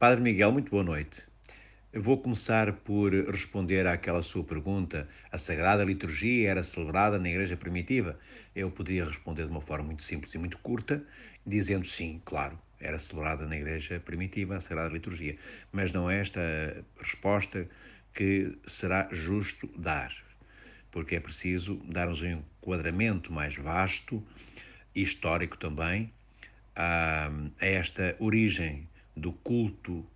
Padre Miguel, muito boa noite. Eu vou começar por responder àquela sua pergunta. A Sagrada Liturgia era celebrada na Igreja Primitiva? Eu poderia responder de uma forma muito simples e muito curta, dizendo sim, claro, era celebrada na Igreja Primitiva a Sagrada Liturgia. Mas não é esta a resposta que será justo dar, porque é preciso darmos um enquadramento mais vasto, histórico também, a esta origem do culto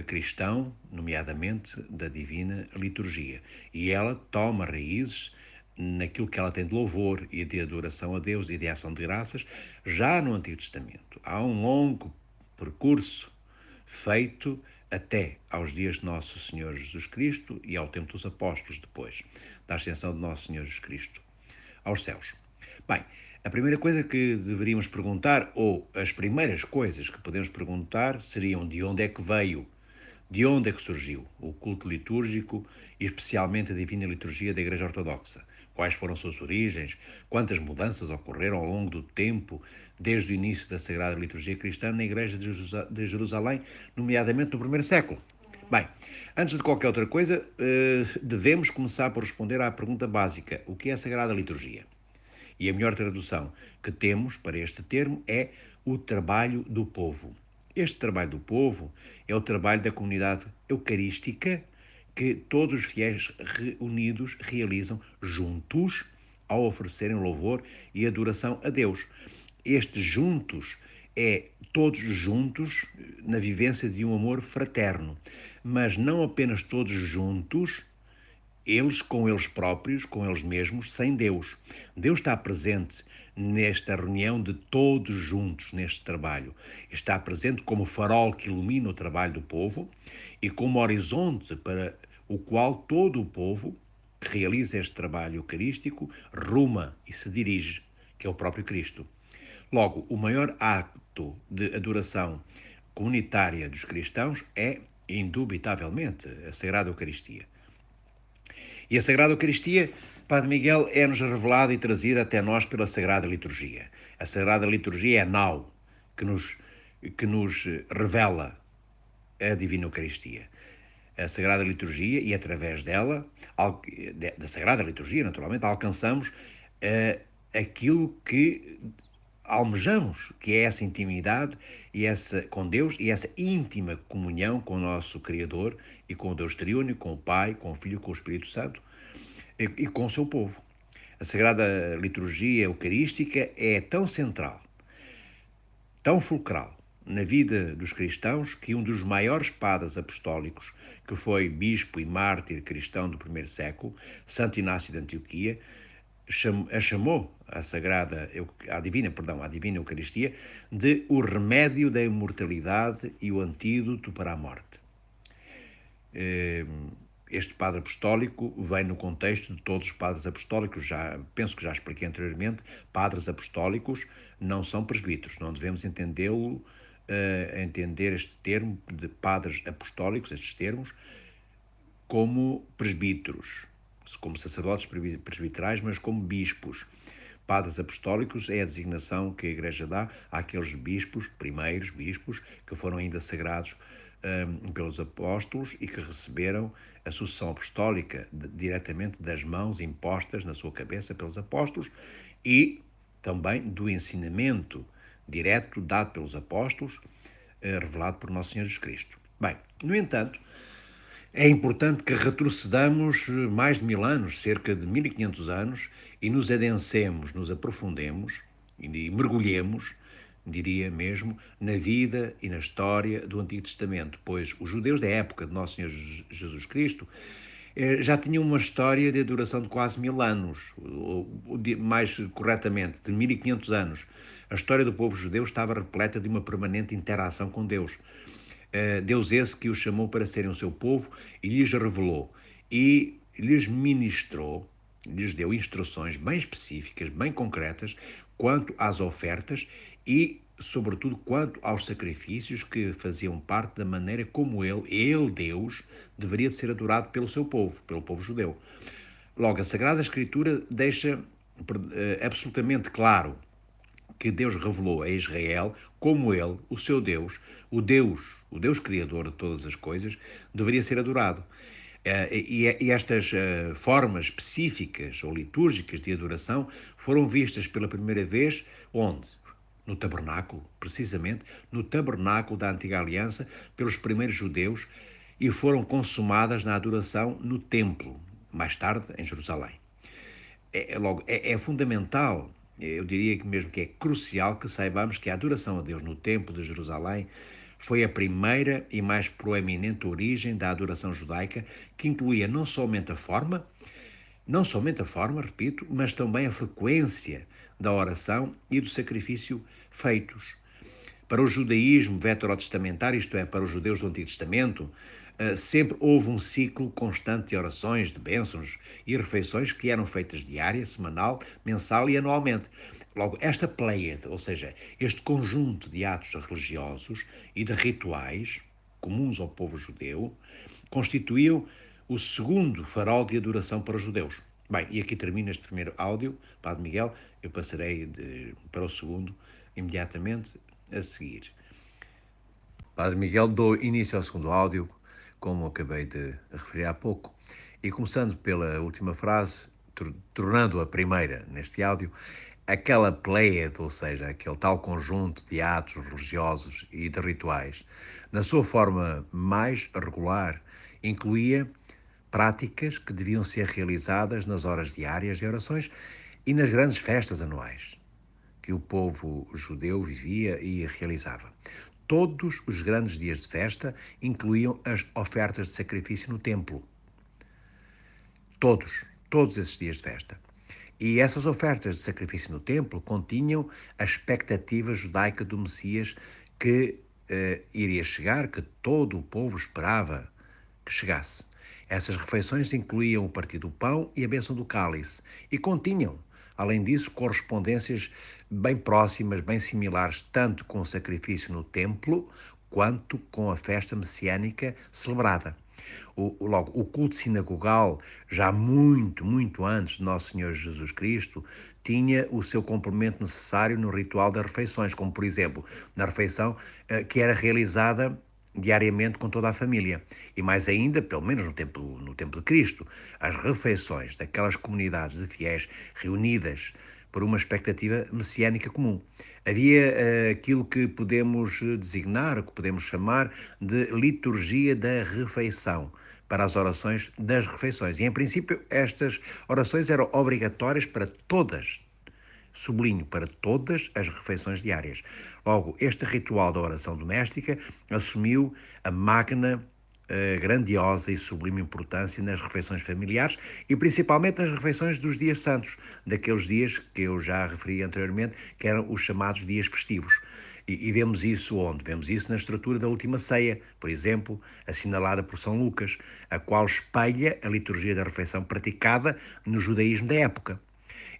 cristão, nomeadamente da Divina Liturgia. E ela toma raízes naquilo que ela tem de louvor e de adoração a Deus e de ação de graças, já no Antigo Testamento. Há um longo percurso feito até aos dias de Nosso Senhor Jesus Cristo e ao tempo dos apóstolos, depois da ascensão de Nosso Senhor Jesus Cristo aos céus. Bem, a primeira coisa que deveríamos perguntar, ou as primeiras coisas que podemos perguntar, seriam de onde é que veio, de onde é que surgiu o culto litúrgico e especialmente a Divina Liturgia da Igreja Ortodoxa. Quais foram suas origens, quantas mudanças ocorreram ao longo do tempo, desde o início da Sagrada Liturgia Cristã na Igreja de Jerusalém, nomeadamente no primeiro século. Bem, antes de qualquer outra coisa, devemos começar por responder à pergunta básica: o que é a Sagrada Liturgia? E a melhor tradução que temos para este termo é o trabalho do povo. Este trabalho do povo é o trabalho da comunidade eucarística que todos os fiéis reunidos realizam juntos ao oferecerem louvor e adoração a Deus. Estes juntos é todos juntos na vivência de um amor fraterno, mas não apenas todos juntos, eles com eles próprios, com eles mesmos, sem Deus. Deus está presente nesta reunião de todos juntos neste trabalho. Está presente como farol que ilumina o trabalho do povo e como horizonte para o qual todo o povo que realiza este trabalho eucarístico ruma e se dirige, que é o próprio Cristo. Logo, o maior ato de adoração comunitária dos cristãos é, indubitavelmente, a Sagrada Eucaristia. E a Sagrada Eucaristia, Padre Miguel, é-nos revelada e trazida até nós pela Sagrada Liturgia. A Sagrada Liturgia é a nau que nos revela a Divina Eucaristia. A Sagrada Liturgia, e através dela, da Sagrada Liturgia, naturalmente, alcançamos aquilo que almejamos, que é essa intimidade e essa com Deus e essa íntima comunhão com o nosso Criador e com o Deus triúnico, com o Pai, com o Filho, com o Espírito Santo e com o seu povo. A Sagrada Liturgia Eucarística é tão central, tão fulcral na vida dos cristãos que um dos maiores padres apostólicos, que foi bispo e mártir cristão do primeiro século, Santo Inácio de Antioquia, a chamou a Divina Eucaristia de o remédio da imortalidade e o antídoto para a morte. Este padre apostólico vem no contexto de todos os padres apostólicos, penso que já expliquei anteriormente, padres apostólicos não são presbíteros, não devemos entender este termo de padres apostólicos, estes termos, como presbíteros, como sacerdotes presbiterais, mas como bispos. Padres apostólicos é a designação que a Igreja dá àqueles bispos, primeiros bispos, que foram ainda sagrados pelos apóstolos e que receberam a sucessão apostólica diretamente das mãos impostas na sua cabeça pelos apóstolos e também do ensinamento direto dado pelos apóstolos, revelado por Nosso Senhor Jesus Cristo. Bem, no entanto, é importante que retrocedamos mais de 1000 anos, cerca de 1500 anos, e nos adensemos, nos aprofundemos e mergulhemos, diria mesmo, na vida e na história do Antigo Testamento, pois os judeus da época de Nosso Senhor Jesus Cristo já tinham uma história de duração de quase 1000 anos, ou mais corretamente, de 1500 anos. A história do povo judeu estava repleta de uma permanente interação com Deus. Deus esse que os chamou para serem o seu povo e lhes revelou e lhes ministrou, lhes deu instruções bem específicas, bem concretas, quanto às ofertas e, sobretudo, quanto aos sacrifícios que faziam parte da maneira como ele, Deus, deveria de ser adorado pelo seu povo, pelo povo judeu. Logo, a Sagrada Escritura deixa absolutamente claro que Deus revelou a Israel como ele, o seu Deus, o Deus Criador de todas as coisas, deveria ser adorado. E estas formas específicas ou litúrgicas de adoração foram vistas pela primeira vez onde? No tabernáculo, precisamente, no tabernáculo da Antiga Aliança, pelos primeiros judeus, e foram consumadas na adoração no templo, mais tarde em Jerusalém. É fundamental, eu diria que mesmo que é crucial que saibamos que a adoração a Deus no Templo de Jerusalém foi a primeira e mais proeminente origem da adoração judaica, que incluía não somente a forma, repito, mas também a frequência da oração e do sacrifício feitos. Para o judaísmo veterotestamentário, isto é, para os judeus do Antigo Testamento, sempre houve um ciclo constante de orações, de bênçãos e refeições que eram feitas diária, semanal, mensal e anualmente. Logo, esta pleiade, ou seja, este conjunto de atos religiosos e de rituais comuns ao povo judeu, constituíam o segundo farol de adoração para os judeus. Bem, e aqui termina este primeiro áudio, Padre Miguel, eu passarei para o segundo imediatamente a seguir. Padre Miguel, dou início ao segundo áudio, como acabei de referir há pouco, e começando pela última frase, tornando a primeira neste áudio, aquela pleiade, ou seja, aquele tal conjunto de atos religiosos e de rituais, na sua forma mais regular, incluía práticas que deviam ser realizadas nas horas diárias de orações e nas grandes festas anuais que o povo judeu vivia e realizava. Todos os grandes dias de festa incluíam as ofertas de sacrifício no templo. Todos esses dias de festa. E essas ofertas de sacrifício no templo continham a expectativa judaica do Messias que iria chegar, que todo o povo esperava que chegasse. Essas refeições incluíam o partir do pão e a bênção do cálice e continham, além disso, correspondências bem próximas, bem similares, tanto com o sacrifício no templo quanto com a festa messiânica celebrada. Logo, o culto sinagogal, já muito antes de Nosso Senhor Jesus Cristo, tinha o seu complemento necessário no ritual das refeições, como, por exemplo, na refeição que era realizada diariamente com toda a família. E mais ainda, pelo menos no tempo de Cristo, as refeições daquelas comunidades de fiéis reunidas por uma expectativa messiânica comum. Havia aquilo que podemos designar, que podemos chamar de liturgia da refeição, para as orações das refeições. E, em princípio, estas orações eram obrigatórias para todas, sublinho, para todas as refeições diárias. Logo, este ritual da oração doméstica assumiu a magna, grandiosa e sublime importância nas refeições familiares e principalmente nas refeições dos dias santos, daqueles dias que eu já referi anteriormente, que eram os chamados dias festivos. E vemos isso onde? Vemos isso na estrutura da Última Ceia, por exemplo, assinalada por São Lucas, a qual espelha a liturgia da refeição praticada no judaísmo da época.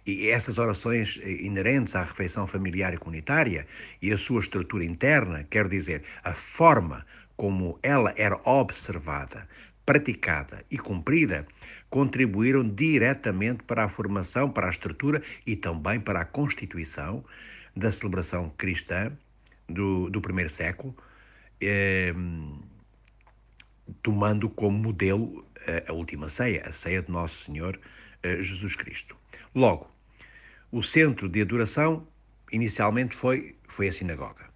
E essas orações inerentes à refeição familiar e comunitária e a sua estrutura interna, quero dizer, a forma como ela era observada, praticada e cumprida, contribuíram diretamente para a formação, para a estrutura e também para a constituição da celebração cristã do primeiro século, tomando como modelo a última ceia, a ceia de Nosso Senhor Jesus Cristo. Logo, o centro de adoração inicialmente foi a sinagoga.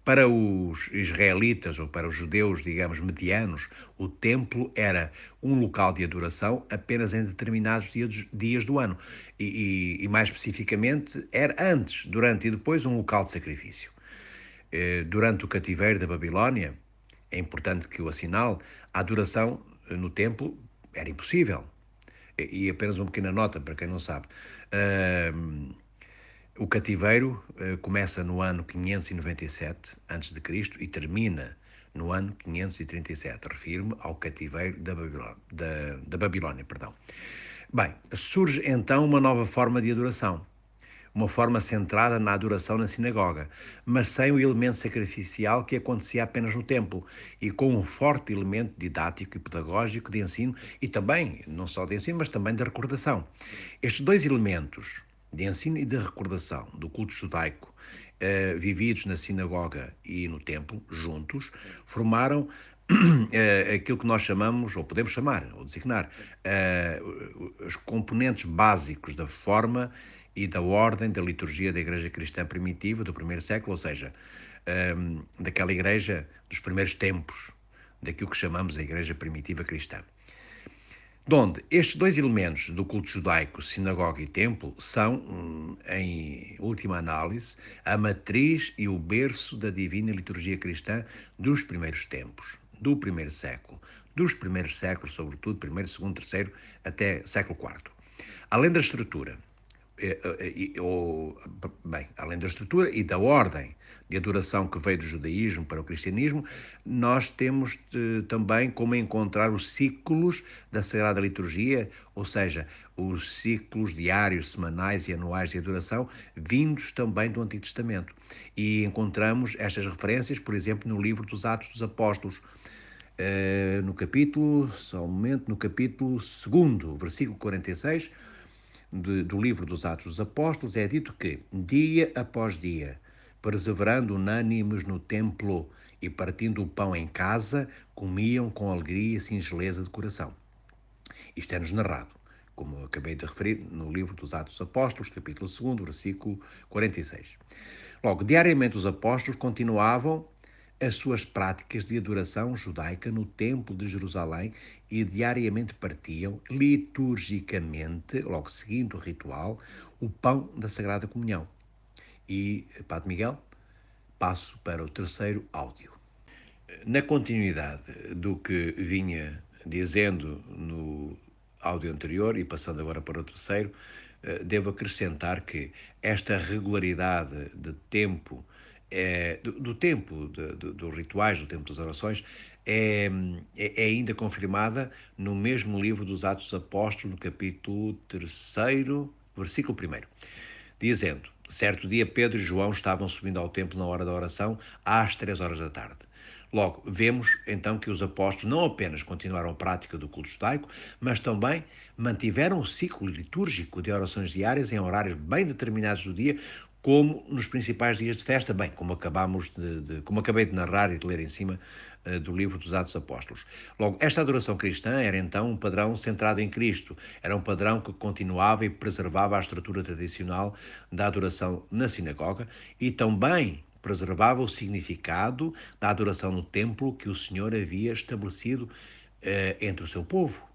Para os israelitas ou para os judeus, digamos, medianos, o templo era um local de adoração apenas em determinados dias do ano. E mais especificamente, era antes, durante e depois um local de sacrifício. Durante o cativeiro da Babilónia, é importante que o assinale, a adoração no templo era impossível. E apenas uma pequena nota, para quem não sabe. O cativeiro começa no ano 597 a.C. e termina no ano 537. Refiro-me ao cativeiro da Babilónia. Bem, surge então uma nova forma de adoração. Uma forma centrada na adoração na sinagoga, mas sem o elemento sacrificial que acontecia apenas no templo e com um forte elemento didático e pedagógico de ensino e também, não só de ensino, mas também de recordação. Estes dois elementos, de ensino e de recordação do culto judaico, vividos na sinagoga e no templo, juntos, formaram aquilo que nós chamamos, ou podemos chamar, ou designar, os componentes básicos da forma e da ordem da liturgia da Igreja Cristã primitiva do primeiro século, ou seja, daquela Igreja dos primeiros tempos, daquilo que chamamos a Igreja Primitiva Cristã. Donde estes dois elementos do culto judaico, sinagoga e templo, são, em última análise, a matriz e o berço da divina liturgia cristã dos primeiros tempos, do primeiro século, dos primeiros séculos, sobretudo, primeiro, segundo, terceiro, até século IV. Além da estrutura, além da estrutura e da ordem de adoração que veio do judaísmo para o cristianismo, nós temos também como encontrar os ciclos da Sagrada Liturgia, ou seja, os ciclos diários, semanais e anuais de adoração, vindos também do Antigo Testamento. E encontramos estas referências, por exemplo, no livro dos Atos dos Apóstolos, no capítulo 2, versículo 46, do livro dos Atos dos Apóstolos, é dito que, dia após dia, perseverando unânimes no templo e partindo o pão em casa, comiam com alegria e singeleza de coração. Isto é-nos narrado, como eu acabei de referir, no livro dos Atos dos Apóstolos, capítulo 2, versículo 46. Logo, diariamente os apóstolos continuavam as suas práticas de adoração judaica no Templo de Jerusalém e diariamente partiam, liturgicamente, logo seguindo o ritual, o pão da Sagrada Comunhão. E, Padre Miguel, passo para o terceiro áudio. Na continuidade do que vinha dizendo no áudio anterior e passando agora para o terceiro, devo acrescentar que esta regularidade de tempo, do tempo dos rituais, do tempo das orações, é ainda confirmada no mesmo livro dos Atos dos Apóstolos, no capítulo 3, versículo 1, dizendo: certo dia Pedro e João estavam subindo ao templo na hora da oração, às 3 horas da tarde. Logo, vemos então que os apóstolos não apenas continuaram a prática do culto judaico, mas também mantiveram o ciclo litúrgico de orações diárias em horários bem determinados do dia, como nos principais dias de festa, bem, como acabei de narrar e de ler em cima do livro dos Atos Apóstolos. Logo, esta adoração cristã era então um padrão centrado em Cristo, era um padrão que continuava e preservava a estrutura tradicional da adoração na sinagoga e também preservava o significado da adoração no templo que o Senhor havia estabelecido entre o seu povo,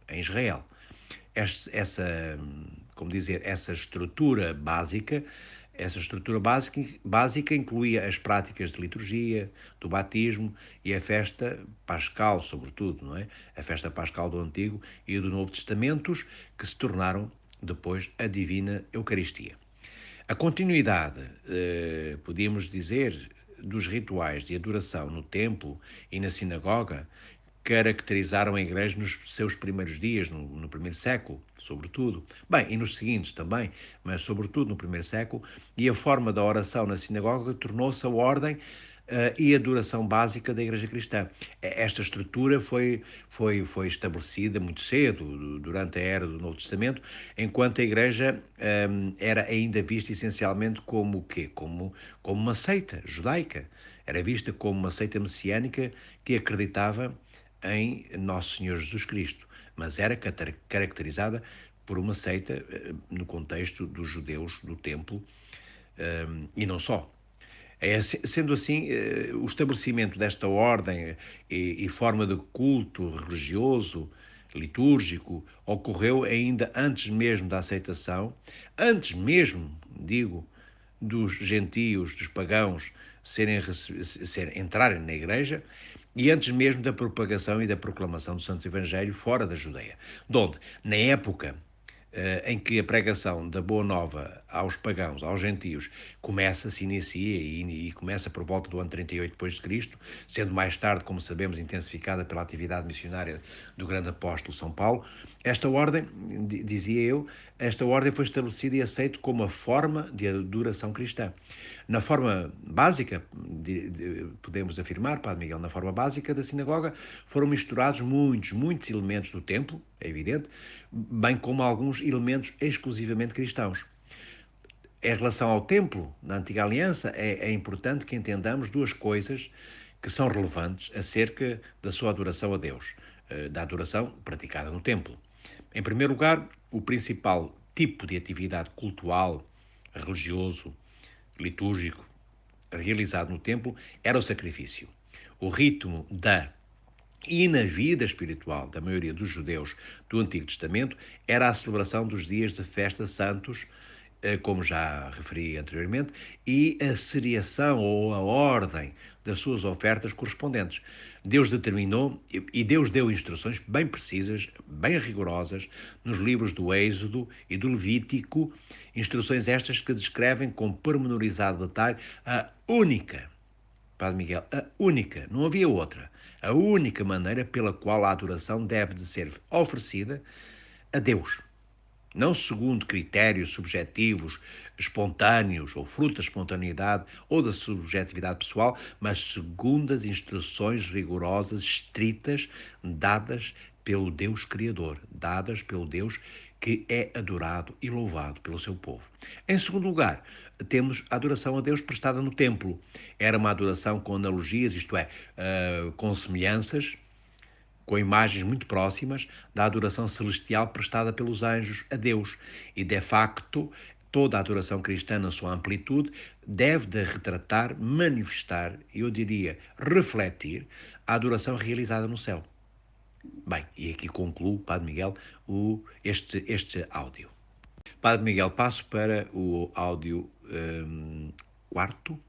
em Israel. Essa estrutura básica incluía as práticas de liturgia, do batismo e a festa pascal, sobretudo, não é? A festa pascal do Antigo e do Novo Testamentos, que se tornaram depois a divina Eucaristia. A continuidade, podíamos dizer, dos rituais de adoração no templo e na sinagoga caracterizaram a Igreja nos seus primeiros dias, no primeiro século, sobretudo. Bem, e nos seguintes também, mas sobretudo no primeiro século, e a forma da oração na sinagoga tornou-se a ordem e a adoração básica da Igreja Cristã. Esta estrutura foi estabelecida muito cedo, durante a era do Novo Testamento, enquanto a Igreja era ainda vista essencialmente como o quê? Como uma seita judaica. Era vista como uma seita messiânica que acreditava em Nosso Senhor Jesus Cristo, mas era caracterizada por uma seita no contexto dos judeus do templo e não só. Sendo assim, o estabelecimento desta ordem e forma de culto religioso, litúrgico, ocorreu ainda antes mesmo da aceitação, antes mesmo, digo, dos gentios, dos pagãos, entrarem na Igreja e antes mesmo da propagação e da proclamação do Santo Evangelho fora da Judeia, donde, na época em que a pregação da Boa Nova aos pagãos, aos gentios, se inicia e começa por volta do ano 38 depois de Cristo, sendo mais tarde, como sabemos, intensificada pela atividade missionária do grande apóstolo São Paulo. Esta ordem, dizia eu, esta ordem foi estabelecida e aceita como a forma de adoração cristã. Na forma básica, podemos afirmar, Padre Miguel, na forma básica da sinagoga, foram misturados muitos elementos do templo, é evidente, bem como alguns elementos exclusivamente cristãos. Em relação ao templo, na Antiga Aliança, é importante que entendamos duas coisas que são relevantes acerca da sua adoração a Deus, da adoração praticada no templo. Em primeiro lugar, o principal tipo de atividade cultual, religioso, litúrgico, realizado no templo era o sacrifício. O ritmo da e na vida espiritual da maioria dos judeus do Antigo Testamento era a celebração dos dias de festa santos, como já referi anteriormente, e a seriação ou a ordem das suas ofertas correspondentes. Deus determinou e Deus deu instruções bem precisas, bem rigorosas, nos livros do Êxodo e do Levítico, instruções estas que descrevem com pormenorizado detalhe a única, Padre Miguel, a única, não havia outra, a única maneira pela qual a adoração deve de ser oferecida a Deus. Não segundo critérios subjetivos, espontâneos, ou fruto da espontaneidade ou da subjetividade pessoal, mas segundo as instruções rigorosas, estritas, dadas pelo Deus Criador, dadas pelo Deus que é adorado e louvado pelo seu povo. Em segundo lugar, temos a adoração a Deus prestada no templo. Era uma adoração com analogias, isto é, com semelhanças, com imagens muito próximas da adoração celestial prestada pelos anjos a Deus. E, de facto, toda a adoração cristã, na sua amplitude, deve de retratar, manifestar, eu diria, refletir a adoração realizada no céu. Bem, e aqui concluo, Padre Miguel, este áudio. Padre Miguel, passo para o áudio quarto.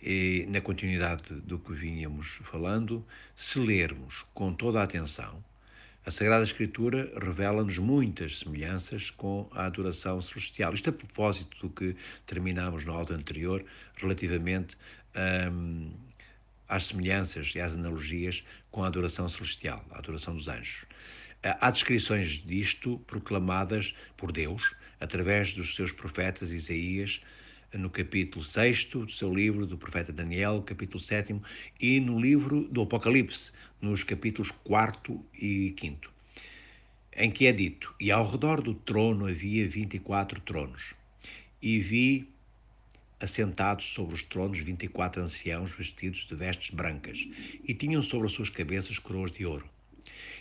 E, na continuidade do que vínhamos falando, se lermos com toda a atenção, a Sagrada Escritura revela-nos muitas semelhanças com a adoração celestial. Isto a propósito do que terminámos no áudio anterior, relativamente às semelhanças e às analogias com a adoração celestial, a adoração dos anjos. Há descrições disto proclamadas por Deus, através dos seus profetas Isaías, no capítulo 6º do seu livro, do profeta Daniel, capítulo 7º, e no livro do Apocalipse, nos capítulos 4º e 5º, em que é dito: E ao redor do trono havia 24 tronos, e vi assentados sobre os tronos 24 anciãos vestidos de vestes brancas, e tinham sobre as suas cabeças coroas de ouro.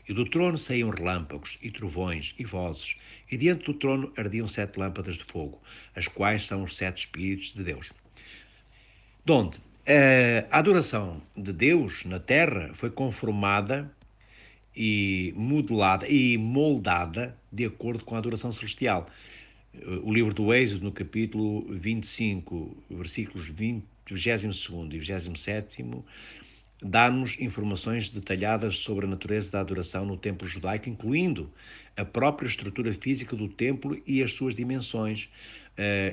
E do trono saíam relâmpagos, e trovões, e vozes, e diante do trono ardiam 7 lâmpadas de fogo, as quais são os 7 Espíritos de Deus. Donde a adoração de Deus na terra foi conformada e modelada e moldada de acordo com a adoração celestial. O livro do Êxodo, no capítulo 25, versículos 22º e 27º, dá-nos informações detalhadas sobre a natureza da adoração no templo judaico, incluindo a própria estrutura física do templo e as suas dimensões,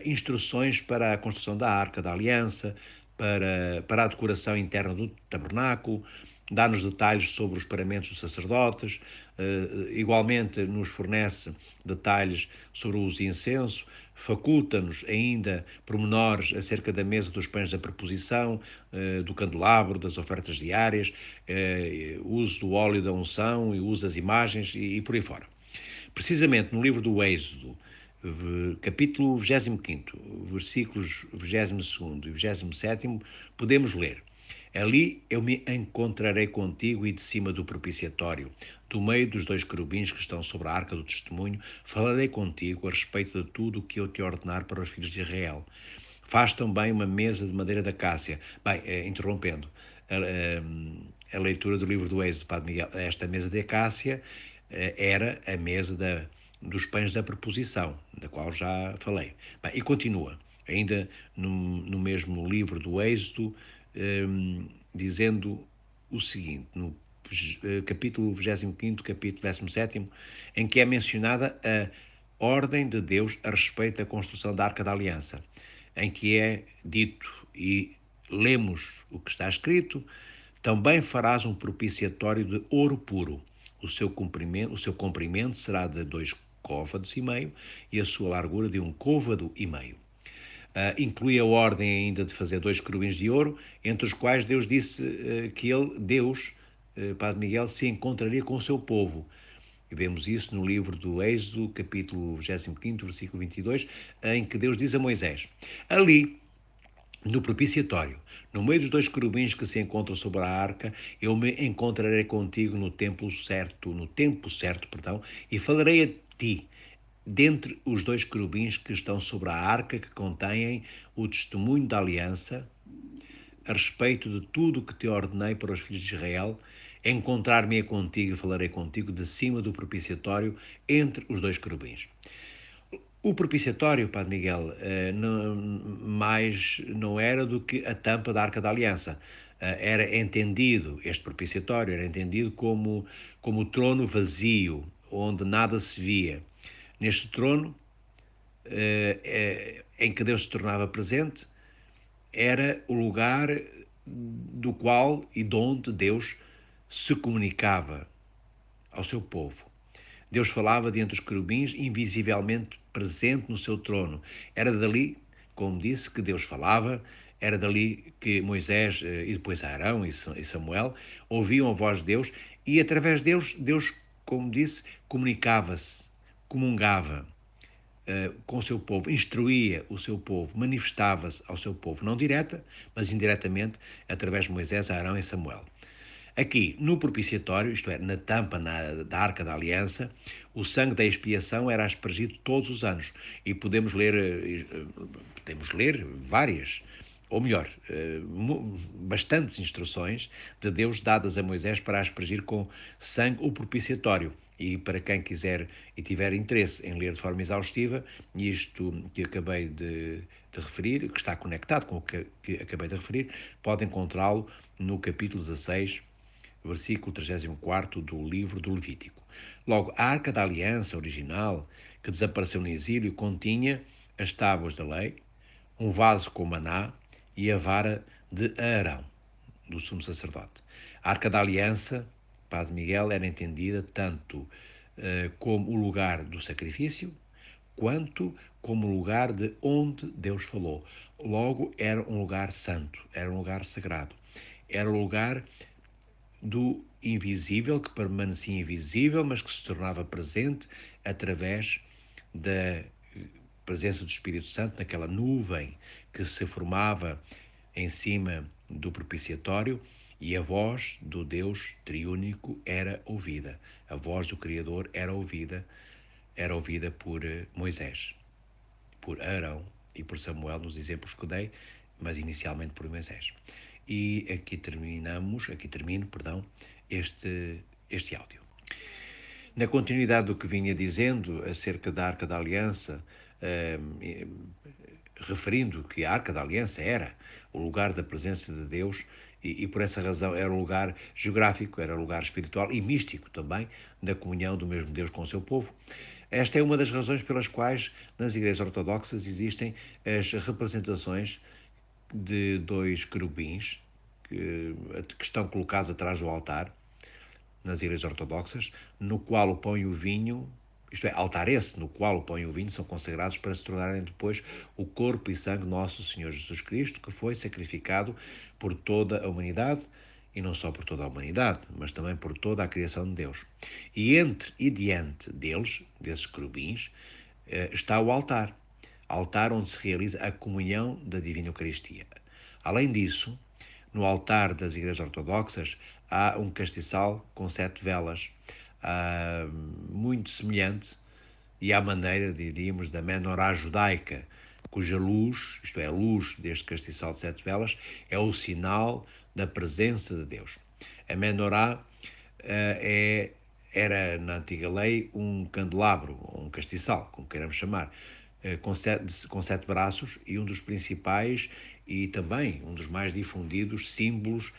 instruções para a construção da Arca da Aliança, para a decoração interna do tabernáculo, dá-nos detalhes sobre os paramentos dos sacerdotes, igualmente nos fornece detalhes sobre o uso de incenso, faculta-nos ainda pormenores acerca da mesa dos pães da preposição, do candelabro, das ofertas diárias, uso do óleo da unção e uso das imagens e por aí fora. Precisamente no livro do Êxodo, capítulo 25, versículos 22º e 27º, podemos ler: Ali eu me encontrarei contigo e de cima do propiciatório, do meio dos 2 querubins que estão sobre a arca do testemunho, falarei contigo a respeito de tudo o que eu te ordenar para os filhos de Israel. Faz também uma mesa de madeira da acácia. Bem, interrompendo a leitura do livro do Êxodo, Padre Miguel, esta mesa de acácia era a mesa dos pães da preposição, da qual já falei. Bem, e continua, ainda no mesmo livro do Êxodo, dizendo o seguinte, no capítulo 25º, capítulo 17º, em que é mencionada a ordem de Deus a respeito da construção da Arca da Aliança, em que é dito, e lemos o que está escrito: também farás um propiciatório de ouro puro. O seu comprimento será de 2 côvados e meio e a sua largura de 1 côvado e meio. Inclui a ordem ainda de fazer 2 querubins de ouro, entre os quais Deus disse que Deus, Padre Miguel, se encontraria com o seu povo. E vemos isso no livro do Êxodo, capítulo 25, versículo 22, em que Deus diz a Moisés: ali, no propiciatório, no meio dos dois querubins que se encontram sobre a arca, eu me encontrarei contigo no tempo certo, perdão, e falarei a ti dentre os dois querubins que estão sobre a arca, que contêm o testemunho da aliança, a respeito de tudo o que te ordenei para os filhos de Israel, encontrar-me-ei contigo e falarei contigo de cima do propiciatório entre os dois querubins. O propiciatório, Padre Miguel, mais não era do que a tampa da Arca da Aliança. Era entendido, este propiciatório era entendido como o trono vazio, onde nada se via. Neste trono, em que Deus se tornava presente, era o lugar do qual e de onde Deus se comunicava ao seu povo. Deus falava diante dos querubins, invisivelmente presente no seu trono. Era dali, como disse, que Deus falava, era dali que Moisés e depois Arão e Samuel ouviam a voz de Deus e através deles, Deus, como disse, comunicava-se, comungava com o seu povo, instruía o seu povo, manifestava-se ao seu povo, não direta, mas indiretamente, através de Moisés, Arão e Samuel. Aqui, no propiciatório, isto é, na tampa da Arca da Aliança, o sangue da expiação era aspergido todos os anos. E podemos ler várias, ou melhor, bastantes instruções de Deus dadas a Moisés para aspergir com sangue o propiciatório. E para quem quiser e tiver interesse em ler de forma exaustiva, isto que acabei de referir, que está conectado com o que acabei de referir, pode encontrá-lo no capítulo 16, versículo 34 do livro do Levítico. Logo, a Arca da Aliança original, que desapareceu no exílio, continha as tábuas da lei, um vaso com maná e a vara de Arão, do sumo sacerdote. A Arca da Aliança, Padre Miguel, era entendida tanto como o lugar do sacrifício, quanto como o lugar de onde Deus falou. Logo, era um lugar santo, era um lugar sagrado, era um lugar do invisível, que permanecia invisível, mas que se tornava presente através da presença do Espírito Santo, naquela nuvem que se formava em cima do propiciatório, e a voz do Deus triúnico era ouvida. A voz do Criador era ouvida por Moisés, por Arão e por Samuel, nos exemplos que dei, mas inicialmente por Moisés. E aqui termino, perdão, este áudio. Na continuidade do que vinha dizendo acerca da Arca da Aliança, referindo que a Arca da Aliança era o lugar da presença de Deus e por essa razão era um lugar geográfico, era um lugar espiritual e místico também da comunhão do mesmo Deus com o seu povo. Esta é uma das razões pelas quais nas igrejas ortodoxas existem as representações de dois querubins que estão colocados atrás do altar nas igrejas ortodoxas, no qual o pão e o vinho, isto é, altar esse no qual o pão e o vinho são consagrados para se tornarem depois o corpo e sangue do nosso Senhor Jesus Cristo, que foi sacrificado por toda a humanidade, e não só por toda a humanidade, mas também por toda a criação de Deus. E entre e diante deles, desses querubins, está o altar onde se realiza a comunhão da Divina Eucaristia. Além disso, no altar das igrejas ortodoxas há um castiçal com 7 velas, muito semelhante e à maneira, diríamos, da menorá judaica, cuja luz, isto é, a luz deste castiçal de 7 velas, é o sinal da presença de Deus. A menorá era, na antiga lei, um candelabro, ou um castiçal, como queiramos chamar, com 7 braços e um dos principais e também um dos mais difundidos símbolos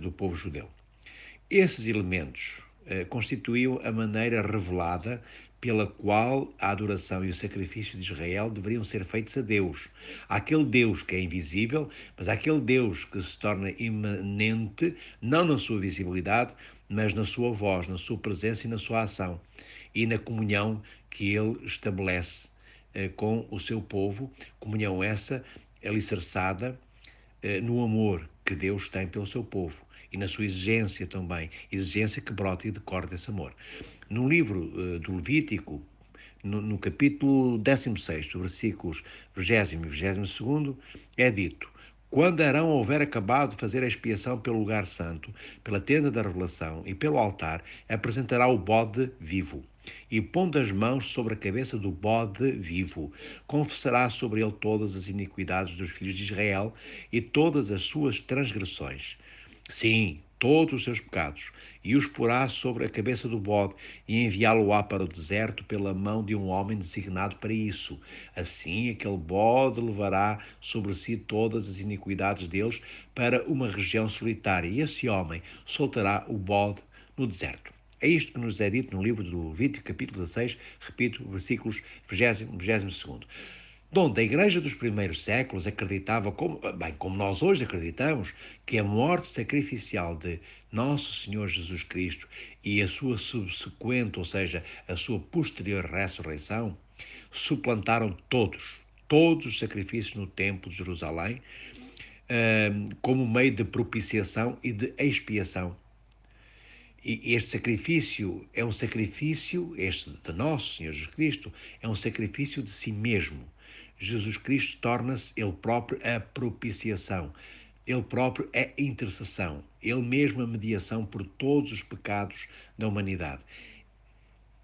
do povo judeu. Esses elementos constituíam a maneira revelada pela qual a adoração e o sacrifício de Israel deveriam ser feitos a Deus. Aquele Deus que é invisível, mas aquele Deus que se torna imanente, não na sua visibilidade, mas na sua voz, na sua presença e na sua ação, e na comunhão que ele estabelece com o seu povo, comunhão essa alicerçada no amor que Deus tem pelo seu povo e na sua exigência também, exigência que brota e decorre desse amor. No livro do Levítico, no capítulo 16, versículos 20 e 22, é dito: quando Arão houver acabado de fazer a expiação pelo lugar santo, pela tenda da revelação e pelo altar, apresentará o bode vivo. E pondo as mãos sobre a cabeça do bode vivo, confessará sobre ele todas as iniquidades dos filhos de Israel e todas as suas transgressões. Sim, todos os seus pecados, e os porá sobre a cabeça do bode, e enviá-lo-á para o deserto pela mão de um homem designado para isso. Assim, aquele bode levará sobre si todas as iniquidades deles para uma região solitária, e esse homem soltará o bode no deserto. É isto que nos é dito no livro do Levítico, capítulo 16, repito, versículos 20 e 22, donde a Igreja dos primeiros séculos acreditava, como nós hoje acreditamos, que a morte sacrificial de Nosso Senhor Jesus Cristo e a sua subsequente, ou seja, a sua posterior ressurreição, suplantaram todos os sacrifícios no Templo de Jerusalém, como meio de propiciação e de expiação. E este sacrifício é um sacrifício, este de nosso Senhor Jesus Cristo, é um sacrifício de si mesmo. Jesus Cristo torna-se Ele próprio a propiciação. Ele próprio é a intercessão. Ele mesmo a mediação por todos os pecados da humanidade.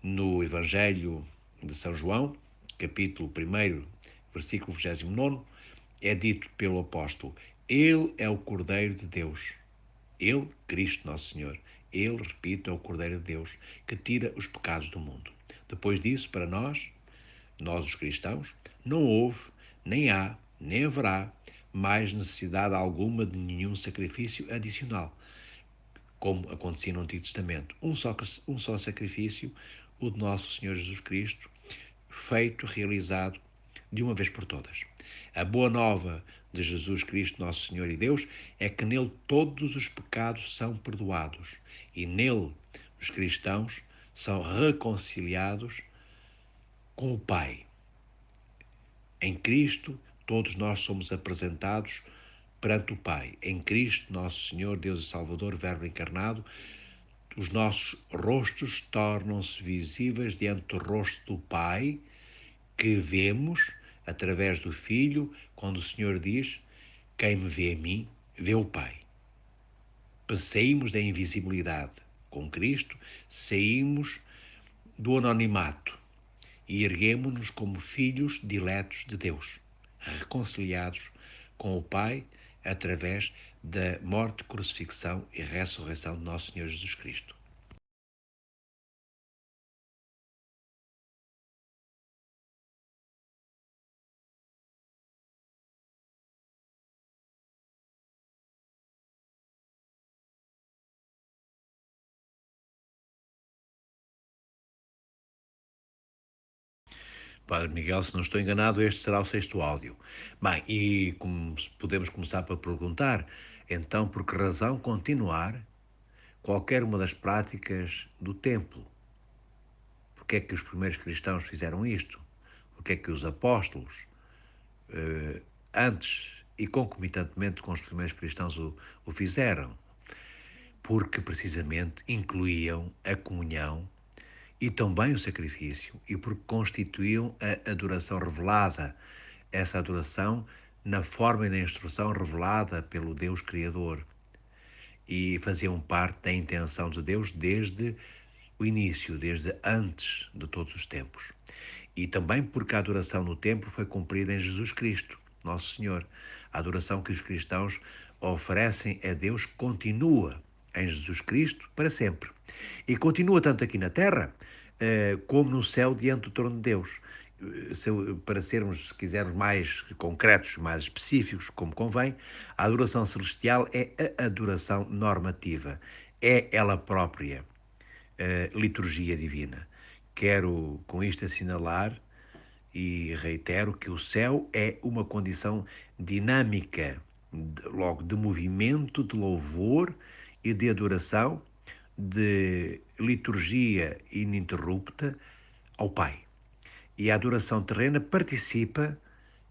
No Evangelho de São João, capítulo 1, versículo 29, é dito pelo apóstolo: Ele é o Cordeiro de Deus. Ele, Cristo Nosso Senhor, Ele, repito, é o Cordeiro de Deus que tira os pecados do mundo. Depois disso, para nós os cristãos, não houve, nem há, nem haverá mais necessidade alguma de nenhum sacrifício adicional, como acontecia no Antigo Testamento. Um só sacrifício, o de nosso Senhor Jesus Cristo, feito, realizado de uma vez por todas. A boa nova de Jesus Cristo, nosso Senhor e Deus, é que nele todos os pecados são perdoados e nele os cristãos são reconciliados com o Pai. Em Cristo, todos nós somos apresentados perante o Pai. Em Cristo, nosso Senhor, Deus e Salvador, Verbo encarnado, os nossos rostos tornam-se visíveis diante do rosto do Pai, que vemos através do Filho, quando o Senhor diz: quem me vê a mim, vê o Pai. Saímos da invisibilidade com Cristo, saímos do anonimato e erguemos-nos como filhos diletos de Deus, reconciliados com o Pai através da morte, crucifixão e ressurreição de nosso Senhor Jesus Cristo. Padre Miguel, se não estou enganado, este será o sexto áudio. Bem, e como podemos começar por perguntar, então, por que razão continuar qualquer uma das práticas do templo? Porque é que os primeiros cristãos fizeram isto? Porque é que os apóstolos, antes e concomitantemente com os primeiros cristãos, o fizeram? Porque precisamente incluíam a comunhão e também o sacrifício, e porque constituíam a adoração revelada, essa adoração na forma e na instrução revelada pelo Deus Criador, e faziam parte da intenção de Deus desde o início, desde antes de todos os tempos. E também porque a adoração no templo foi cumprida em Jesus Cristo, nosso Senhor. A adoração que os cristãos oferecem a Deus continua em Jesus Cristo para sempre. E continua tanto aqui na terra como no céu diante do trono de Deus. Para sermos, se quisermos, mais concretos, mais específicos, como convém, a adoração celestial é a adoração normativa. É ela própria liturgia divina. Quero com isto assinalar e reitero que o céu é uma condição dinâmica, logo de movimento, de louvor e de adoração, de liturgia ininterrupta ao Pai. E a adoração terrena participa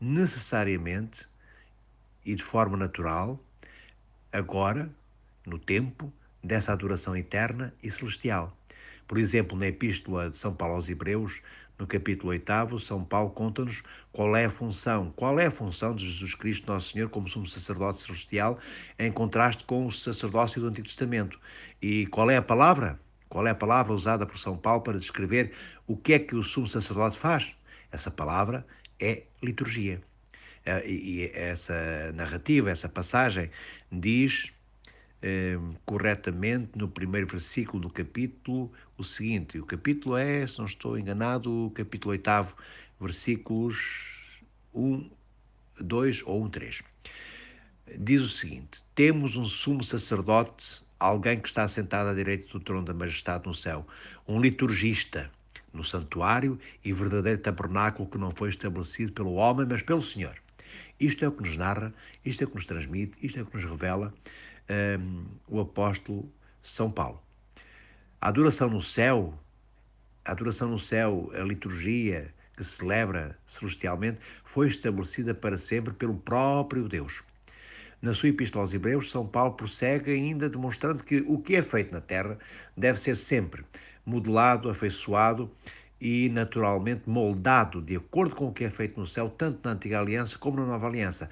necessariamente e de forma natural agora, no tempo, dessa adoração eterna e celestial. Por exemplo, na Epístola de São Paulo aos Hebreus, no capítulo 8, São Paulo conta-nos qual é a função de Jesus Cristo, nosso Senhor, como sumo sacerdote celestial, em contraste com o sacerdócio do Antigo Testamento. E qual é a palavra? Qual é a palavra usada por São Paulo para descrever o que é que o sumo sacerdote faz? Essa palavra é liturgia. E essa narrativa, essa passagem, diz corretamente no primeiro versículo do capítulo o seguinte: o capítulo é, se não estou enganado, o capítulo 8, versículos 1, 2 ou 1, 3. Diz o seguinte: temos um sumo sacerdote, alguém que está sentado à direita do trono da majestade no céu, um liturgista no santuário e verdadeiro tabernáculo que não foi estabelecido pelo homem, mas pelo Senhor. Isto é o que nos narra, isto é o que nos transmite, isto é o que nos revela o apóstolo São Paulo. A adoração no céu, a liturgia que se celebra celestialmente, foi estabelecida para sempre pelo próprio Deus. Na sua Epístola aos Hebreus, São Paulo prossegue ainda demonstrando que o que é feito na terra deve ser sempre modelado, afeiçoado e naturalmente moldado de acordo com o que é feito no céu, tanto na Antiga Aliança como na Nova Aliança.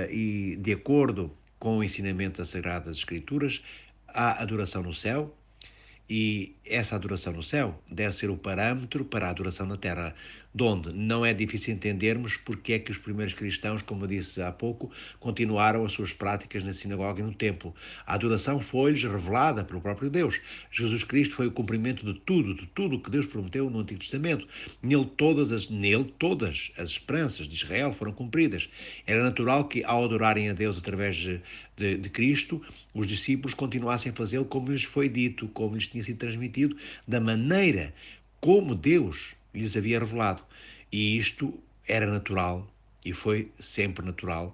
E de acordo com o ensinamento das Sagradas Escrituras, há adoração no céu, e essa adoração no céu deve ser o parâmetro para a adoração na terra, donde não é difícil entendermos porque é que os primeiros cristãos, como eu disse há pouco, continuaram as suas práticas na sinagoga e no templo. A adoração foi-lhes revelada pelo próprio Deus. Jesus Cristo foi o cumprimento de tudo o que Deus prometeu no Antigo Testamento. Nele todas as esperanças de Israel foram cumpridas. Era natural que, ao adorarem a Deus através de Cristo, os discípulos continuassem a fazê-lo como lhes foi dito, como lhes tinha sido transmitido, da maneira como Deus lhes havia revelado. E isto era natural e foi sempre natural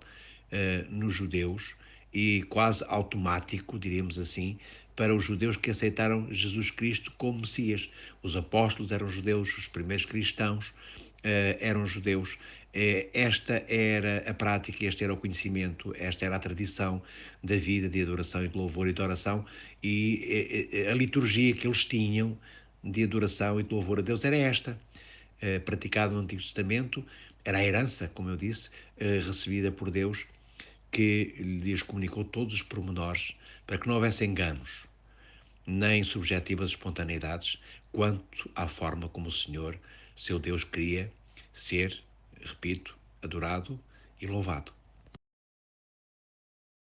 nos judeus e quase automático, diríamos assim, para os judeus que aceitaram Jesus Cristo como Messias. Os apóstolos eram judeus, os primeiros cristãos eram judeus. Esta era a prática, este era o conhecimento, esta era a tradição da vida de adoração e de louvor e de oração, e a liturgia que eles tinham de adoração e de louvor a Deus era esta, praticada no Antigo Testamento, era a herança, como eu disse, recebida por Deus, que lhes comunicou todos os pormenores para que não houvesse enganos, nem subjetivas espontaneidades, quanto à forma como o Senhor, seu Deus, queria ser, repito, adorado e louvado.